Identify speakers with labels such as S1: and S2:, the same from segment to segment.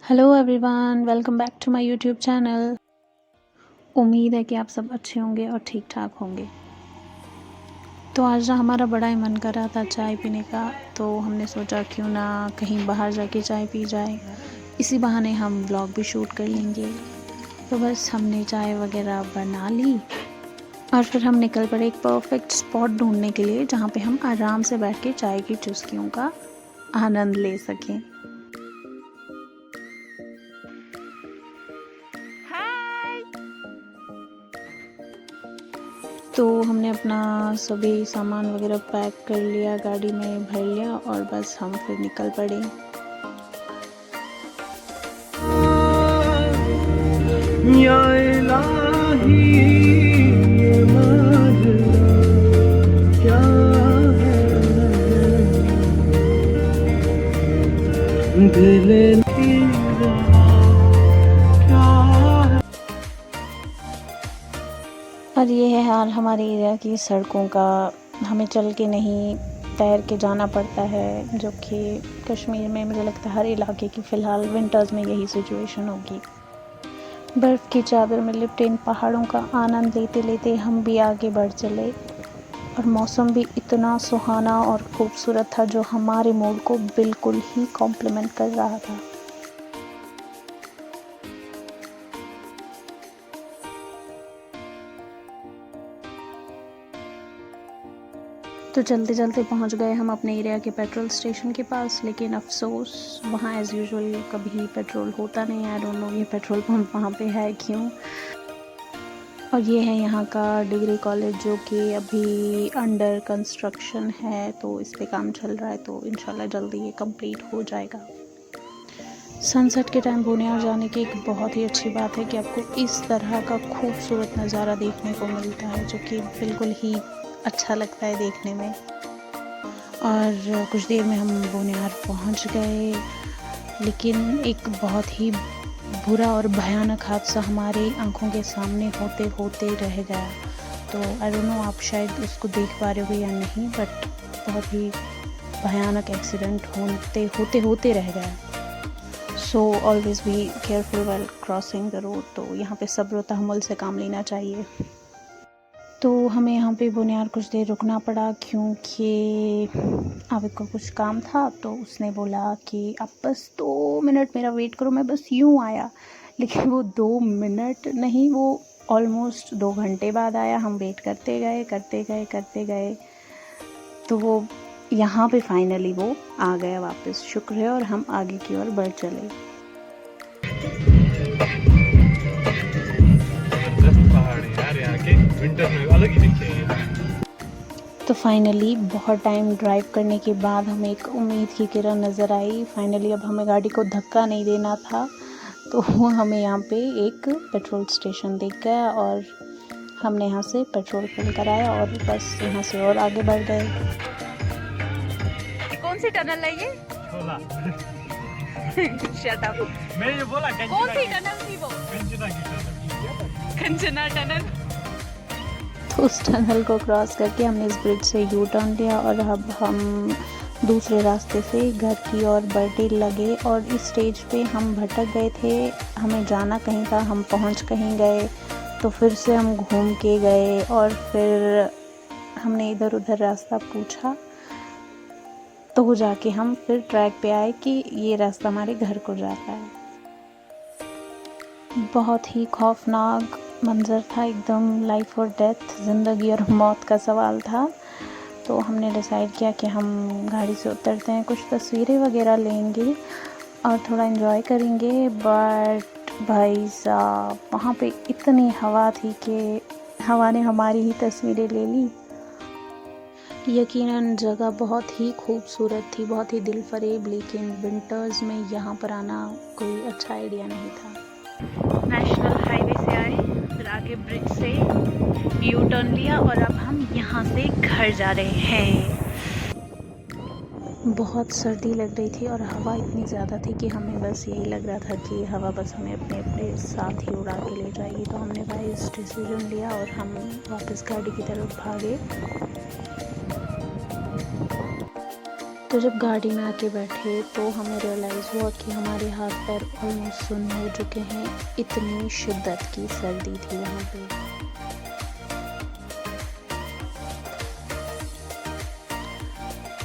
S1: Hello everyone, welcome back to my YouTube channel. उम्मीद है कि आप सब अच्छे होंगे और ठीक ठाक होंगे। तो आज ना हमारा बड़ा ही मन कर रहा था चाय पीने का, तो हमने सोचा क्यों ना कहीं बाहर जाके चाय पी जाए। इसी बहाने हम व्लॉग भी शूट कर लेंगे। तो बस हमने चाय वगैरह बना ली और फिर हम निकल पड़े एक परफेक्ट स्पॉट ढूंढने के लिए, जहाँ पे हम आराम से बैठ के चाय की चुस्कियों का आनंद ले सकें। तो हमने अपना सभी सामान वगैरह पैक कर लिया, गाड़ी में भर लिया और बस हम फिर निकल पड़े। या इलाही, ये माजरा क्या है, दिल और ये है हाल हमारे एरिया की सड़कों का। हमें चल के नहीं, तैर के जाना पड़ता है, जो कि कश्मीर में मुझे लगता है हर इलाके की फ़िलहाल विंटर्स में यही सिचुएशन होगी। बर्फ़ की चादर में लिपटे इन पहाड़ों का आनंद लेते लेते हम भी आगे बढ़ चले और मौसम भी इतना सुहाना और खूबसूरत था, जो हमारे मूड को बिल्कुल ही कॉम्प्लीमेंट कर रहा था। तो चलते चलते पहुंच गए हम अपने एरिया के पेट्रोल स्टेशन के पास, लेकिन अफसोस वहां एज़ यूजुअल कभी पेट्रोल होता नहीं है। आई डोंट नो ये पेट्रोल पंप वहां पे है क्यों। और ये है यहाँ का डिग्री कॉलेज, जो कि अभी अंडर कंस्ट्रक्शन है, तो इस पे काम चल रहा है, तो इंशाल्लाह जल्दी ये कंप्लीट हो जाएगा। सनसेट के टाइम बुनियार जाने की एक बहुत ही अच्छी बात है कि आपको इस तरह का खूबसूरत नज़ारा देखने को मिलता है, जो कि बिल्कुल ही अच्छा लगता है देखने में। और कुछ देर में हम बुनियार पहुंच गए, लेकिन एक बहुत ही बुरा और भयानक हादसा हमारे आंखों के सामने होते होते रह गया। तो आई डोंट नो आप शायद उसको देख पा रहे हो या नहीं, बट बहुत ही भयानक एक्सीडेंट होते रह गया। So always be careful while crossing the road. तो यहाँ पे सब्र तहम्मुल से काम लेना चाहिए। तो हमें यहाँ पे बुनियार कुछ देर रुकना पड़ा, क्योंकि आविद को कुछ काम था। तो उसने बोला कि आप बस 2 मिनट मेरा वेट करो, मैं बस यूँ आया। लेकिन वो 2 मिनट नहीं, वो ऑलमोस्ट 2 घंटे बाद आया। हम वेट करते गए तो वो यहाँ पे फाइनली वो आ गया वापस, शुक्र है। और हम आगे की ओर बढ़ चले। विंटर में अलग ही दिखते हैं। तो फाइनली बहुत टाइम ड्राइव करने के बाद हमें एक उम्मीद की किरण नज़र आई। फाइनली अब हमें गाड़ी को धक्का नहीं देना था, तो हमें यहाँ पे एक पेट्रोल स्टेशन दिख गया और हमने यहाँ से पेट्रोल फिल कराया और बस यहाँ से और आगे बढ़ गए।
S2: कौन सी टनल है ये? Shut up.
S3: मैंने बोला
S2: कौन सी टनल थी वो? कंचना टनल।
S1: तो उस टनल को क्रॉस करके हमने इस ब्रिज से यू टर्न लिया और अब हम दूसरे रास्ते से घर की ओर बढ़ने लगे। और इस स्टेज पे हम भटक गए थे, हमें जाना कहीं था, हम पहुंच कहीं गए, तो फिर से हम घूम के गए और फिर हमने इधर उधर रास्ता पूछा, तो जाके हम फिर ट्रैक पे आए कि ये रास्ता हमारे घर को जाता है। बहुत ही खौफनाक मंज़र था, एकदम लाइफ और डेथ, ज़िंदगी और मौत का सवाल था। तो हमने डिसाइड किया कि हम गाड़ी से उतरते हैं, कुछ तस्वीरें वगैरह लेंगे और थोड़ा एंजॉय करेंगे। बट भाई साहब, वहाँ पे इतनी हवा थी कि हवा ने हमारी ही तस्वीरें ले ली। यकीनन जगह बहुत ही खूबसूरत थी, बहुत ही दिलफरेब, लेकिन विंटर्स में यहाँ पर आना कोई अच्छा आइडिया नहीं था। नेशनल हाईवे से आए, फिर आगे ब्रिज से यू टर्न लिया और अब हम यहाँ से घर जा रहे हैं। बहुत सर्दी लग रही थी और हवा इतनी ज़्यादा थी कि हमें बस यही लग रहा था कि हवा बस हमें अपने अपने साथ ही उड़ा के ले जाएगी। तो हमने वाइज डिसीजन लिया और हम वापस गाड़ी की तरफ भागे। तो तो जब गाड़ी में आके बैठे तो हमें रियलाइज़ हुआ कि हमारे हाथ पैर ऑलमोस्ट सुन्न हो चुके हैं, इतनी शिद्दत की सर्दी थी वहाँ पे।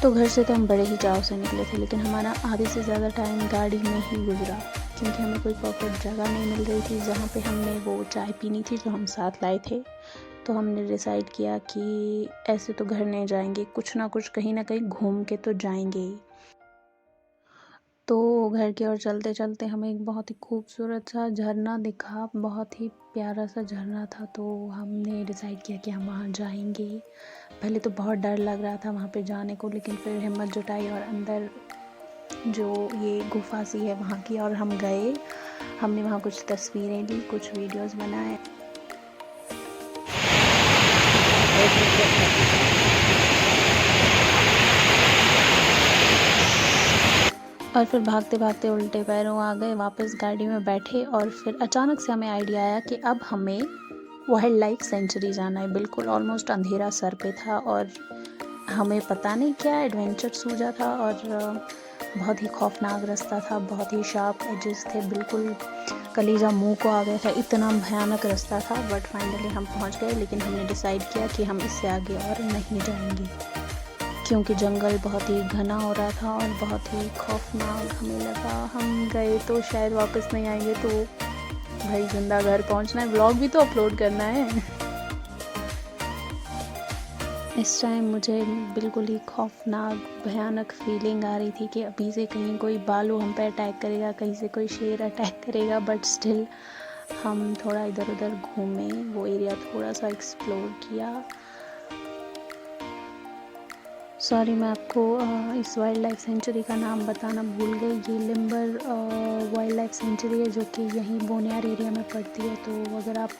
S1: तो घर से तो हम बड़े ही चाव से निकले थे, लेकिन हमारा आधे से ज़्यादा टाइम गाड़ी में ही गुजरा, क्योंकि हमें कोई परफेक्ट जगह नहीं मिल रही थी जहाँ पे हमने वो चाय पीनी थी जो हम साथ लाए थे। तो हमने डिसाइड किया कि ऐसे तो घर नहीं जाएंगे, कुछ ना कुछ कहीं ना कहीं घूम के तो जाएंगे। तो घर की ओर चलते चलते हमें एक बहुत ही खूबसूरत सा झरना दिखा, बहुत ही प्यारा सा झरना था। तो हमने डिसाइड किया कि हम वहाँ जाएंगे। पहले तो बहुत डर लग रहा था वहाँ पे जाने को, लेकिन फिर हिम्मत जुटाई और अंदर जो ये गुफा सी है वहाँ की और हम गए। हमने वहाँ कुछ तस्वीरें ली, कुछ वीडियोस बनाए। और फिर भागते भागते उल्टे पैरों आ गए, वापस गाड़ी में बैठे। और फिर अचानक से हमें आइडिया आया कि अब हमें वाइल्ड लाइफ सेंचुरी जाना है। बिल्कुल ऑलमोस्ट अंधेरा सर पे था और हमें पता नहीं क्या एडवेंचर सूझा था, और बहुत ही खौफनाक रास्ता था, बहुत ही शार्प एजेस थे, बिल्कुल कलेजा मुंह को आ गया था, इतना भयानक रास्ता था। बट फाइनली हम पहुंच गए, लेकिन हमने डिसाइड किया कि हम इससे आगे और नहीं जाएंगे, क्योंकि जंगल बहुत ही घना हो रहा था और बहुत ही खौफनाक हमें लगा। हम गए तो शायद वापस नहीं आएंगे, तो भाई जिंदा घर पहुंचना है, व्लॉग भी तो अपलोड करना है। इस टाइम मुझे बिल्कुल ही खौफनाक भयानक फीलिंग आ रही थी कि अभी से कहीं कोई भालू हम पे अटैक करेगा, कहीं से कोई शेर अटैक करेगा। बट स्टिल हम थोड़ा इधर उधर घूमे, वो एरिया थोड़ा सा एक्सप्लोर किया। सॉरी, मैं आपको इस वाइल्ड लाइफ सेंचुरी का नाम बताना भूल गई। ये लिम्बर वाइल्ड लाइफ सेंचुरी है, जो कि यहीं बोनियार एरिया में पड़ती है। तो अगर आप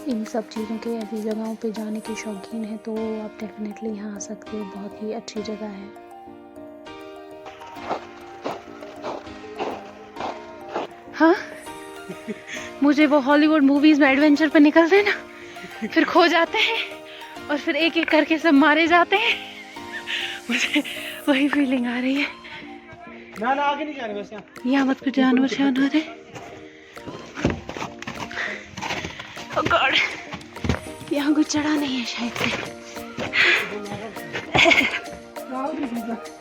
S1: इन सब चीज़ों के ऐसी जगहों पे जाने के शौकीन हैं तो आप डेफिनेटली यहाँ आ सकते हो, बहुत ही अच्छी जगह है। हाँ, मुझे वो हॉलीवुड मूवीज़ में एडवेंचर पे निकलते हैं ना, फिर खो जाते हैं और फिर एक एक करके सब मारे जाते हैं, मुझे वही फीलिंग आ रही है।
S3: ना आगे नहीं जाने बस
S1: यहाँ मत कुछ जानवर शान आ रहे। Oh God, यहाँ कुछ चढ़ा नहीं है शायद से।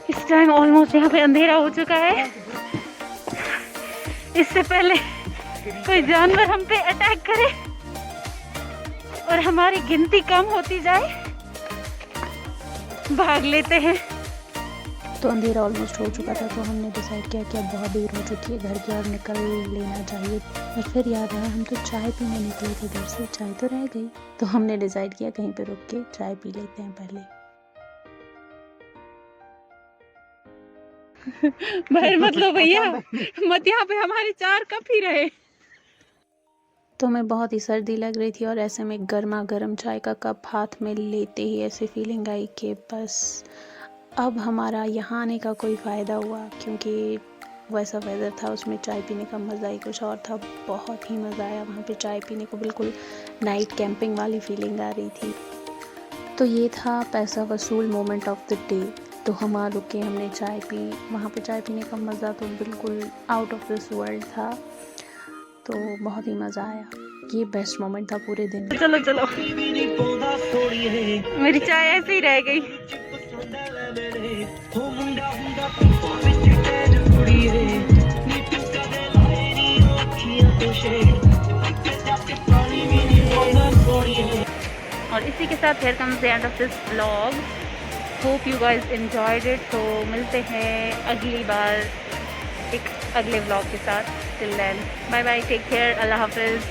S1: इस टाइम ऑलमोस्ट यहाँ पे अंधेरा हो चुका है। इससे पहले कोई जानवर हम पे अटैक करे और हमारी गिनती कम होती जाए, भाग लेते हैं। तो अंधेरा ऑलमोस्ट हो चुका था, तो हमने डिसाइड किया कि अब बहुत देर हो चुकी है, घर की ओर निकल लेना चाहिए। और फिर याद आया हम तो चाय पीने निकले थे घर से, चाय तो रह गई। तो हमने डिसाइड किया कहीं पे रुक के चाय पी लेते हैं पहले।
S2: बाहर मत लो भैया, मत यहाँ पे हमारे 4 कप ही रहे।
S1: तो हमें बहुत ही सर्दी लग रही थी और ऐसे में गर्मा गर्म चाय का कप हाथ में लेते ही ऐसी फीलिंग आई कि बस अब हमारा यहाँ आने का कोई फ़ायदा हुआ, क्योंकि वैसा वेदर था, उसमें चाय पीने का मज़ा ही कुछ और था। बहुत ही मज़ा आया वहाँ पे चाय पीने को, बिल्कुल नाइट कैंपिंग वाली फीलिंग आ रही थी। तो ये था पैसा वसूल मोमेंट ऑफ द डे। तो हम वहाँ रुके, हमने चाय पी, वहाँ पे चाय पीने का मज़ा तो बिल्कुल आउट ऑफ दिस वर्ल्ड था। तो बहुत ही मज़ा आया, ये बेस्ट मोमेंट था पूरे दिन।
S2: चलो चलो, मेरी चाय ऐसे ही रह गई। और इसी के साथ here comes the end of this vlog. Hope you guys enjoyed it. तो मिलते हैं अगली बार एक अगले vlog के साथ. Till then, bye bye, take care, Allah Hafiz.